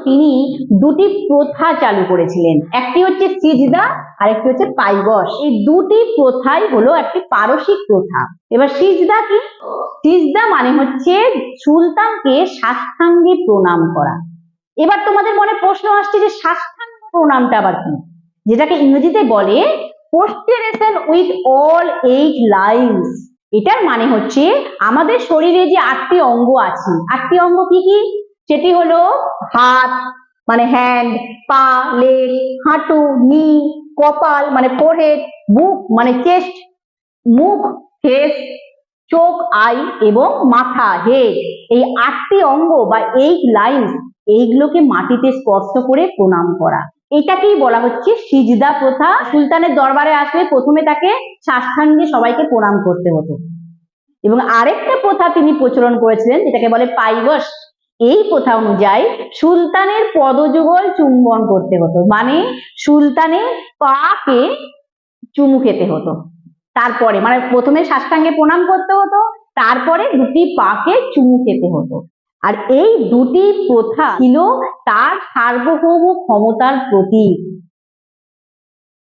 তিনি দুটি প্রথা চালু করেছিলেন, একটি হচ্ছে সিজদা আর একটি হচ্ছে পাইবস। এই দুটি প্রথাই হলো একটি পারসিক প্রথা। এবার সিজদা কি? সিজদা মানে হচ্ছে সুলতানকে সাষ্টাঙ্গে প্রণাম করা। এবার তোমাদের মনে প্রশ্ন আসছে যে সাষ্টাঙ্গ প্রণামটা আবার কি, যেটাকে ইংরেজিতে বলে প্রস্টেরেশন উইথ অল 8 লাইনস। এটার মানে হচ্ছে আমাদের শরীরে যে 8টি অঙ্গ আছে, 8টি অঙ্গ কি কি? সেটি হলো হাত মানে হ্যান্ড, পা লেগ, হাঁটু নি, কপাল মানে ফোরহেড, বুক মানে চেস্ট, মুখ ফেস, চোখ আই এবং মাথা হেড। এই 8টি অঙ্গ বা 8 লাইনস, এইগুলোকে মাটিতে স্পর্শ করে প্রণাম করা, এটাকেই বলা হচ্ছে সিজদা প্রথা। সুলতানের দরবারে আসলে প্রথমে তাকে সাষ্টাঙ্গে সবাইকে প্রণাম করতে হতো। এবং আরেকটা প্রথা তিনি প্রচলন করেছিলেন যেটাকে বলে পাইবস। এই প্রথা অনুযায়ী সুলতানের পদযুগল চুম্বন করতে হতো, মানে সুলতানের পাকে চুমু খেতে হতো। তারপরে মানে প্রথমে সাষ্টাঙ্গে প্রণাম করতে হতো, তারপরে দুটি পাকে চুমু খেতে হতো। আর এই দুটি প্রথা ছিল তার সার্বভৌম ক্ষমতার প্রতীক।